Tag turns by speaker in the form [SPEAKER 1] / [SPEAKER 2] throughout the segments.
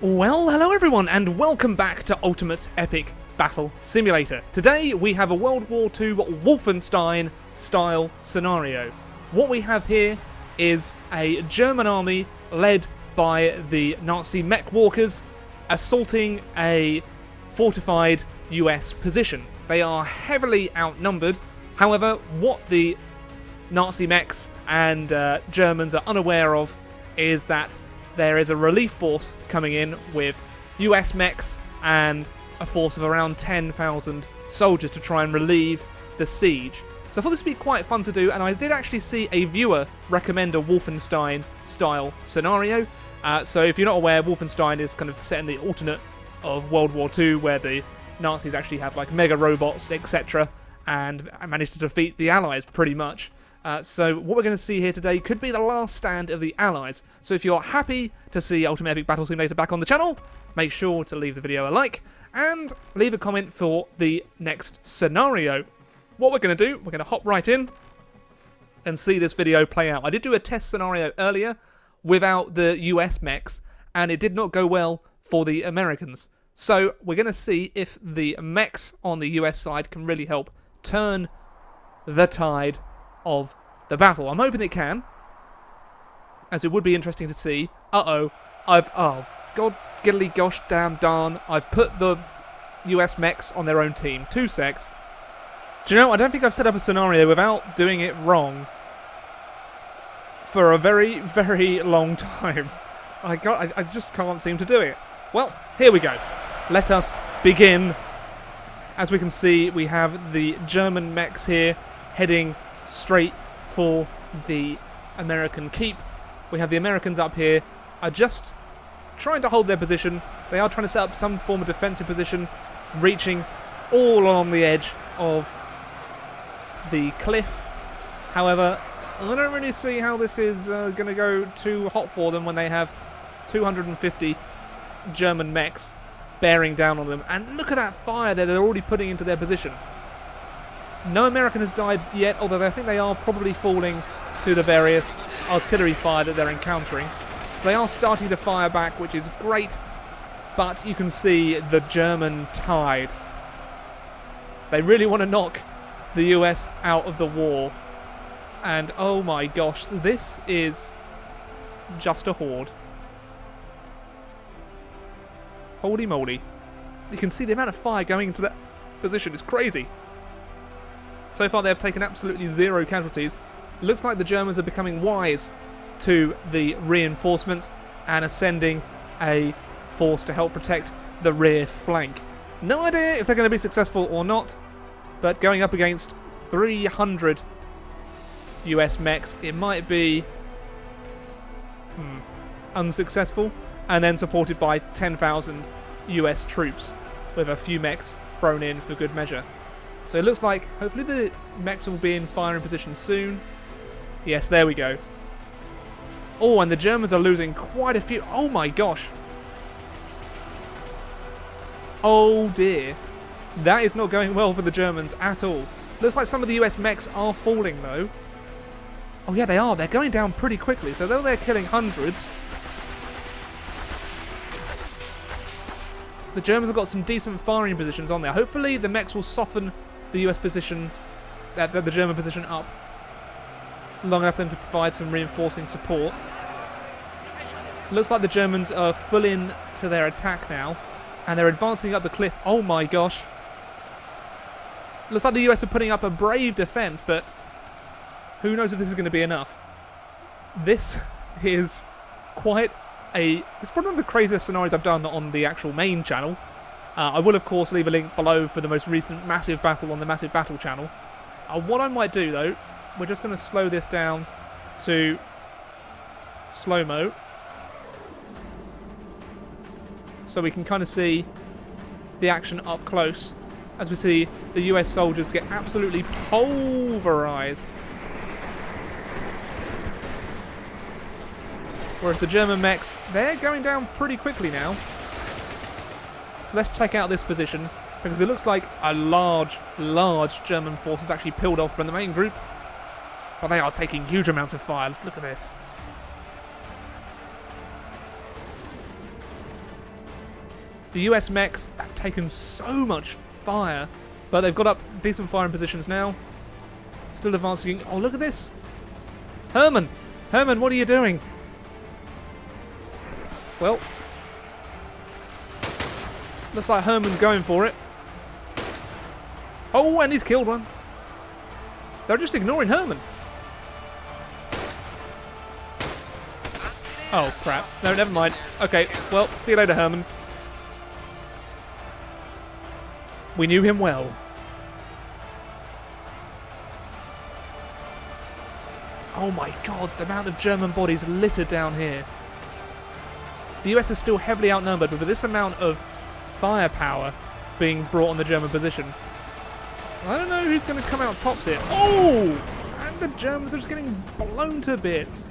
[SPEAKER 1] Well, hello everyone, and welcome back to Ultimate Epic Battle Simulator. Today we have a World War II Wolfenstein style scenario. What we have here is a German army led by the Nazi mech walkers assaulting a fortified US position. They are heavily outnumbered. However, what the Nazi mechs and Germans are unaware of is that there is a relief force coming in with US mechs and a force of around 10,000 soldiers to try and relieve the siege. So I thought this would be quite fun to do, and I did actually see a viewer recommend a Wolfenstein style scenario. So if you're not aware, Wolfenstein is kind of set in the alternate of World War II, where the Nazis actually have like mega robots, etc., and managed to defeat the Allies pretty much. So what we're going to see here today could be the last stand of the Allies. So if you're happy to see Ultimate Epic Battle Simulator back on the channel, make sure to leave the video a like and leave a comment for the next scenario. What we're going to do, we're going to hop right in and see this video play out. I did do a test scenario earlier without the US mechs, and it did not go well for the Americans. So we're going to see if the mechs on the US side can really help turn the tide of the battle. I'm hoping it can, as it would be interesting to see. Oh god giddly gosh damn darn, I've put the US mechs on their own team. 2 secs. Do you know, I don't think I've set up a scenario without doing it wrong for a very, very long time. I just can't seem to do it. Well, here we go. Let us begin. As we can see, we have the German mechs here heading straight for the American keep. We have the Americans up here are just trying to hold their position. They are trying to set up some form of defensive position, reaching all along the edge of the cliff. However, I don't really see how this is going to go too hot for them when they have 250 German mechs bearing down on them. And look at that fire there they're already putting into their position. No American has died yet, although I think they are probably falling to the various artillery fire that they're encountering. So they are starting to fire back, which is great, but you can see the German tide. They really want to knock the US out of the war. And oh my gosh, this is just a horde. Holy moly. You can see the amount of fire going into that position is crazy. So far they have taken absolutely 0 casualties. Looks like the Germans are becoming wise to the reinforcements and are sending a force to help protect the rear flank. No idea if they're going to be successful or not, but going up against 300 US mechs, it might be unsuccessful, and then supported by 10,000 US troops with a few mechs thrown in for good measure. So it looks like, hopefully the mechs will be in firing position soon. Yes, there we go. Oh, and the Germans are losing quite a few. Oh my gosh. Oh dear. That is not going well for the Germans at all. Looks like some of the US mechs are falling though. Oh yeah, they are. They're going down pretty quickly. So though they're killing hundreds, the Germans have got some decent firing positions on there. Hopefully the mechs will soften the US positions, the German position up long enough for them to provide some reinforcing support. Looks like the Germans are full in to their attack now, and they're advancing up the cliff. Oh my gosh. Looks like the US are putting up a brave defense, but who knows if this is going to be enough. This is quite it's probably one of the craziest scenarios I've done on the actual main channel. I will, of course, leave a link below for the most recent massive battle on the Massive Battle channel. What I might do, though, we're just going to slow this down to slow-mo, so we can kind of see the action up close as we see the US soldiers get absolutely pulverized. Whereas the German mechs, they're going down pretty quickly now. So let's check out this position, because it looks like a large German force is actually peeled off from the main group. But they are taking huge amounts of fire. Look at this. The US mechs have taken so much fire, but they've got up decent firing positions now. Still advancing. Oh, look at this. Herman! Herman, what are you doing? Well, looks like Herman's going for it. Oh, and he's killed one. They're just ignoring Herman. Oh, crap. No, never mind. Okay, well, see you later, Herman. We knew him well. Oh my god, the amount of German bodies littered down here. The US is still heavily outnumbered, but with this amount of firepower being brought on the German position, I don't know who's going to come out tops here. Oh! And the Germans are just getting blown to bits.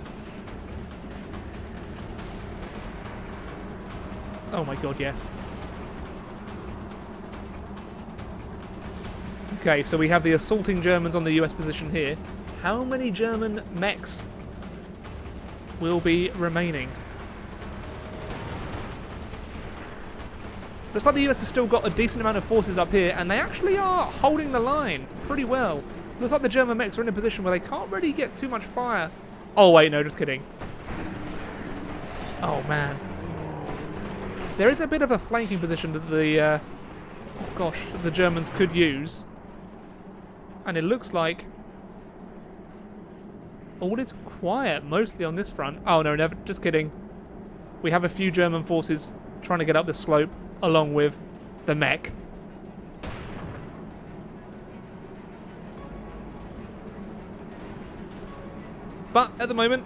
[SPEAKER 1] Oh my god, yes. Okay, so we have the assaulting Germans on the US position here. How many German mechs will be remaining? Looks like the US has still got a decent amount of forces up here, and they actually are holding the line pretty well. Looks like the German mechs are in a position where they can't really get too much fire. Oh wait, no, just kidding. Oh man. There is a bit of a flanking position that the the Germans could use. And it looks like all is quiet, mostly on this front. Oh no, never, just kidding. We have a few German forces trying to get up the slope, along with the mech. But at the moment,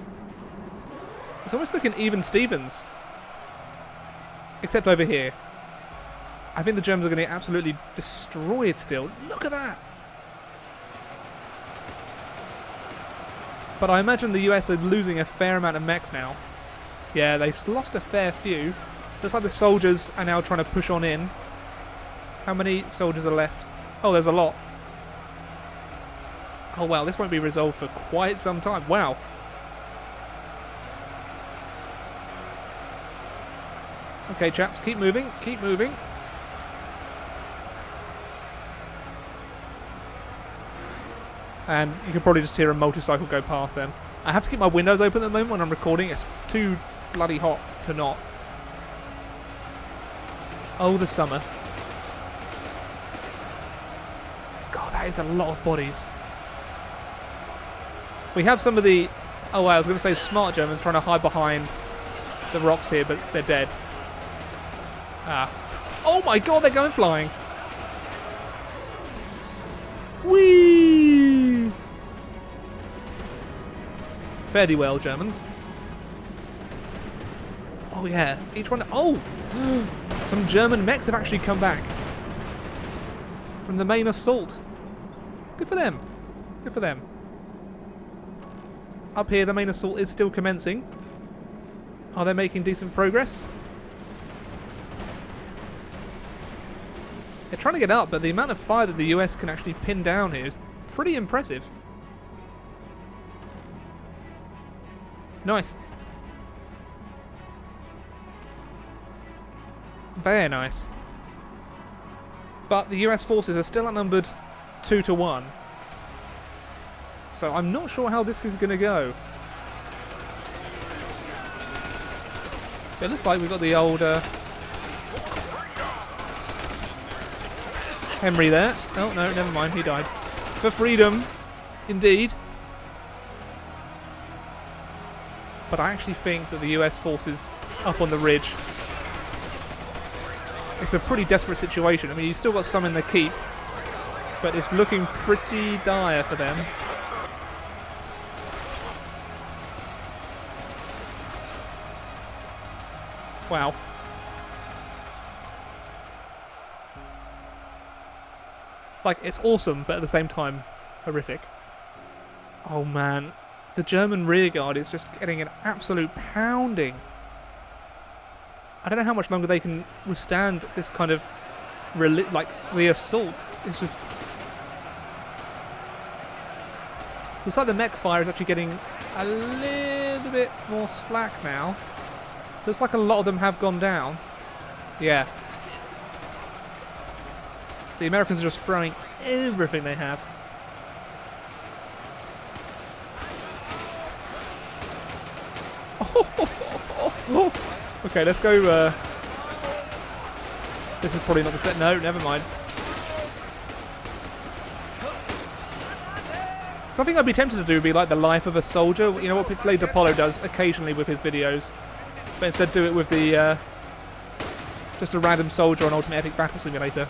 [SPEAKER 1] it's almost looking even Stevens. Except over here. I think the Germans are going to get absolutely destroyed still. Look at that! But I imagine the US are losing a fair amount of mechs now. Yeah, they've lost a fair few. Looks like the soldiers are now trying to push on in. How many soldiers are left? Oh, there's a lot. Oh wow, this won't be resolved for quite some time. Wow. Okay, chaps, keep moving, keep moving. And you can probably just hear a motorcycle go past then. I have to keep my windows open at the moment when I'm recording. It's too bloody hot to not. Oh, the summer. God, that is a lot of bodies. We have some of the... Oh, well, I was going to say smart Germans trying to hide behind the rocks here, but they're dead. Ah. Oh my god, they're going flying. Whee! Fare thee well, Germans. Oh yeah, each one... Oh! Some German mechs have actually come back from the main assault. Good for them. Good for them. Up here, the main assault is still commencing. Are they making decent progress? They're trying to get up, but the amount of fire that the US can actually pin down here is pretty impressive. Nice. Very nice. But the US forces are still outnumbered 2-1. So I'm not sure how this is going to go. It looks like we've got the old Henry there. Oh no, never mind, he died. For freedom, indeed. But I actually think that the US forces up on the ridge, it's a pretty desperate situation. I mean, you've still got some in the keep, but it's looking pretty dire for them. Wow. Like, it's awesome, but at the same time, horrific. Oh man, the German rearguard is just getting an absolute pounding. I don't know how much longer they can withstand this kind of, like, the assault. It's just... Looks like the mech fire is actually getting a little bit more slack now. Looks like a lot of them have gone down. Yeah. The Americans are just throwing everything they have. Okay, let's go. This is probably not the set. No, never mind. Something I'd be tempted to do would be like the life of a soldier. You know what Pixelated Apollo does occasionally with his videos, but instead do it with the just a random soldier on Ultimate Epic Battle Simulator.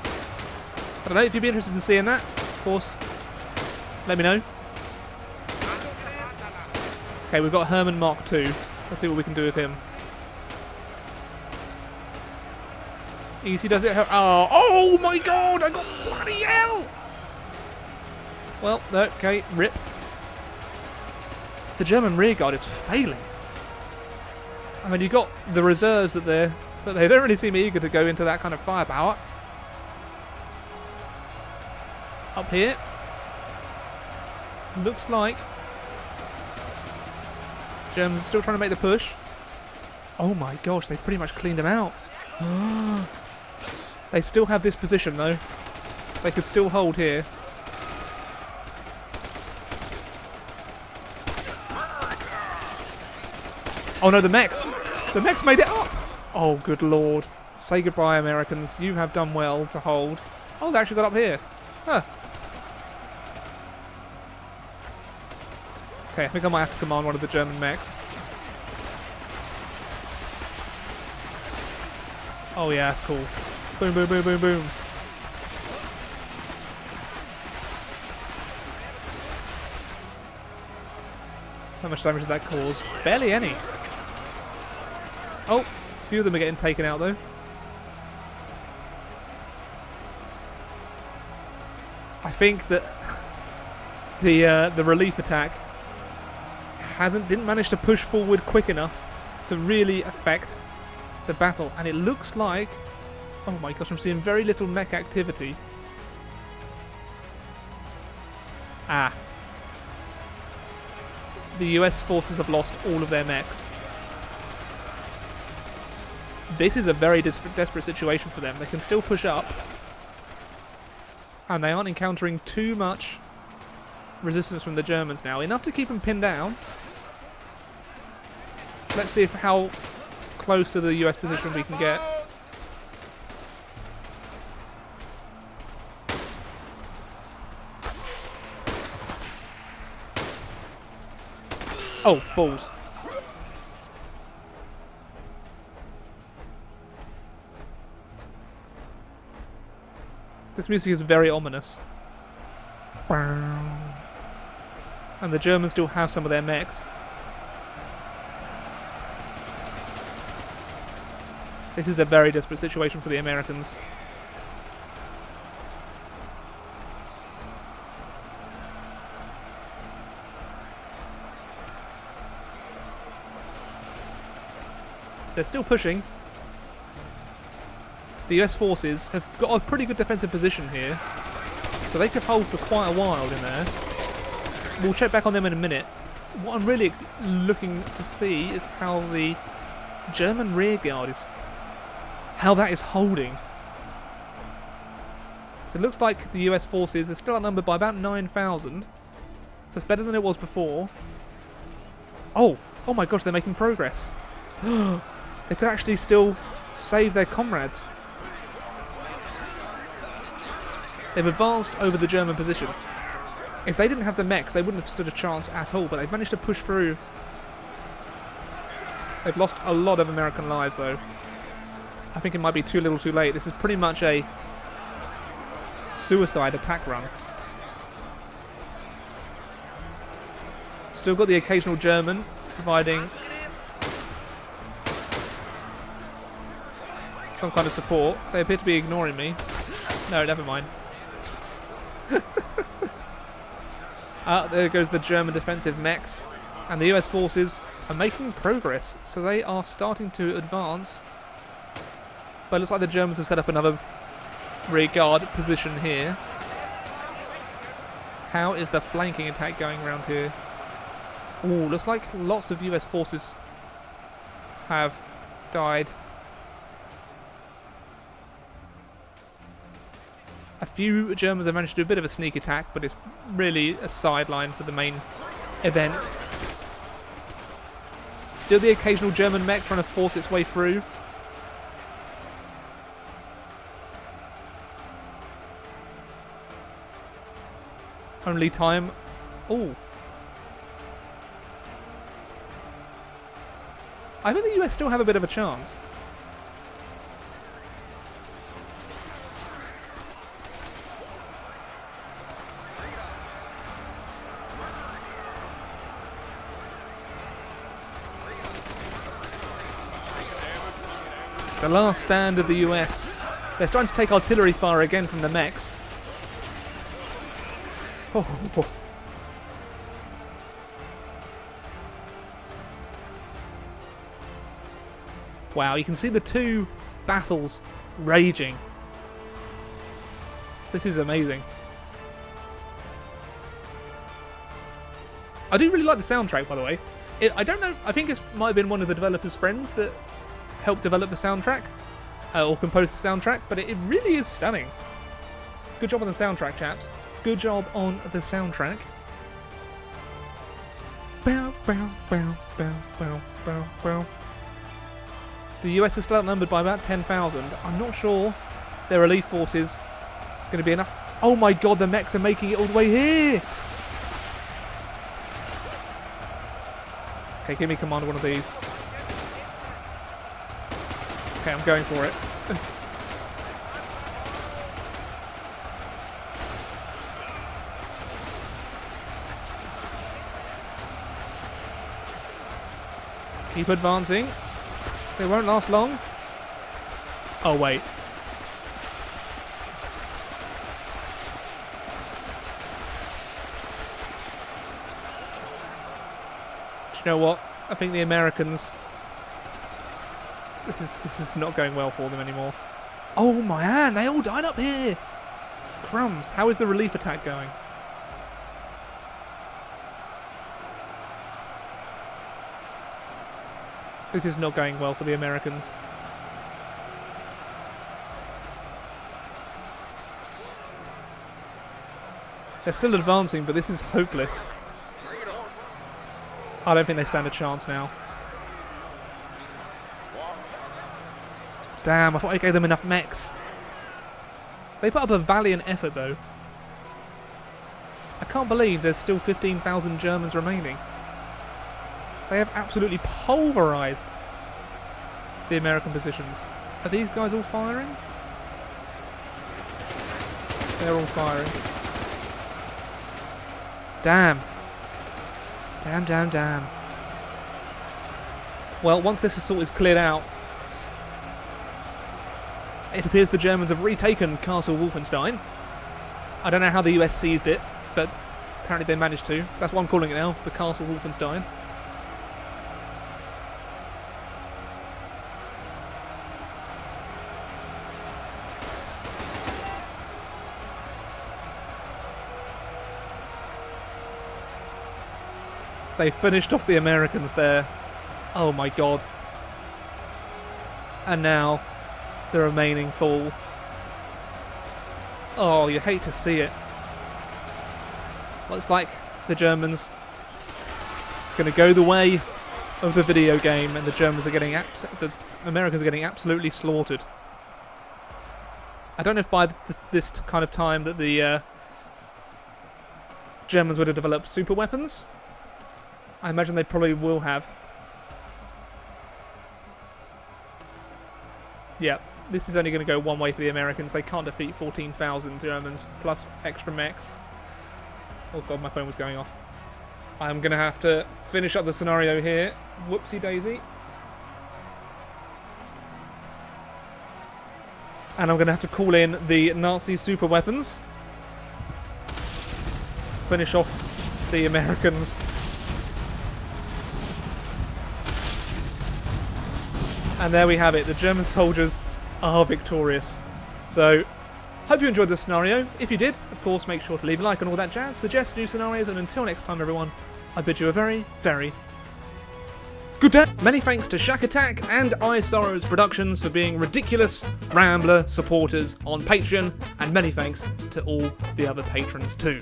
[SPEAKER 1] I don't know if you'd be interested in seeing that. Of course, let me know. Okay, we've got Herman Mark II. Let's see what we can do with him. Easy does it. Oh my god! I got bloody hell! Well, okay, rip. The German rearguard is failing. I mean, you got the reserves but they don't really seem eager to go into that kind of firepower. Up here, looks like Germans are still trying to make the push. Oh my gosh, they pretty much cleaned them out. They still have this position though. They could still hold here. Oh no, the mechs! The mechs made it up! Oh good lord. Say goodbye, Americans. You have done well to hold. Oh, they actually got up here. Huh. Okay, I think I might have to command one of the German mechs. Oh yeah, that's cool. Boom, boom, boom, boom, boom. How much damage did that cause? Barely any. Oh, a few of them are getting taken out though. I think that the relief attack didn't manage to push forward quick enough to really affect the battle, and it looks like, oh my gosh, I'm seeing very little mech activity. Ah. The US forces have lost all of their mechs. This is a very desperate situation for them. They can still push up, and they aren't encountering too much resistance from the Germans now. Enough to keep them pinned down. Let's see how close to the US position we can get. Oh, balls. This music is very ominous. And the Germans still have some of their mechs. This is a very desperate situation for the Americans. They're still pushing. The US forces have got a pretty good defensive position here, so they could hold for quite a while in there. We'll check back on them in a minute. What I'm really looking to see is how the German rearguard is, how that is holding. So it looks like the US forces are still outnumbered by about 9,000. So it's better than it was before. Oh my gosh, they're making progress. They could actually still save their comrades. They've advanced over the German positions. If they didn't have the mechs, they wouldn't have stood a chance at all, but they've managed to push through. They've lost a lot of American lives, though. I think it might be too little too late. This is pretty much a suicide attack run. Still got the occasional German providing some kind of support. They appear to be ignoring me. No, never mind. There goes the German defensive mechs, and the US forces are making progress, so they are starting to advance. But it looks like the Germans have set up another rearguard position here. How is the flanking attack going around here? Ooh, looks like lots of US forces have died. A few Germans have managed to do a bit of a sneak attack, but it's really a sideline for the main event. Still the occasional German mech trying to force its way through. Only time. Oh. I think the US still have a bit of a chance. The last stand of the US. They're starting to take artillery fire again from the mechs. Oh. Wow, you can see the two battles raging. This is amazing. I do really like the soundtrack, by the way. I don't know, I think it might have been one of the developers' friends that helped develop the soundtrack, or compose the soundtrack, but it really is stunning. Good job on the soundtrack, chaps. Good job on the soundtrack. Bow, bow, bow, bow, bow, bow, bow. The US is still outnumbered by about 10,000. I'm not sure their relief forces is going to be enough. Oh my god, the mechs are making it all the way here! Okay, give me command of one of these. Okay, I'm going for it. Keep advancing. They won't last long. Oh, wait. Do you know what? I think the Americans... This is not going well for them anymore. Oh, man! They all died up here! Crumbs. How is the relief attack going? This is not going well for the Americans. They're still advancing, but this is hopeless. I don't think they stand a chance now. Damn, I thought I gave them enough mechs. They put up a valiant effort, though. I can't believe there's still 15,000 Germans remaining. They have absolutely pulverised the American positions. Are these guys all firing? They're all firing. Damn. Damn, damn, damn. Well, once this assault is cleared out, it appears the Germans have retaken Castle Wolfenstein. I don't know how the US seized it, but apparently they managed to. That's what I'm calling it now, the Castle Wolfenstein. They finished off the Americans there. Oh my god. And now the remaining fall. Oh, you hate to see it. Looks like the Germans, it's going to go the way of the video game, and the Germans are getting the Americans are getting absolutely slaughtered. I don't know if by this kind of time that the Germans would have developed super weapons. I imagine they probably will have. Yeah, this is only going to go one way for the Americans. They can't defeat 14,000 Germans plus extra mechs. Oh god, my phone was going off. I'm going to have to finish up the scenario here. Whoopsie daisy. And I'm going to have to call in the Nazi super weapons. Finish off the Americans. And there we have it. The German soldiers are victorious. So, hope you enjoyed this scenario. If you did, of course, make sure to leave a like and all that jazz. Suggest new scenarios, and until next time, everyone, I bid you a very, very Good day. Many thanks to Shack Attack and I Sorrows Productions for being ridiculous Rambler supporters on Patreon, and many thanks to all the other patrons too.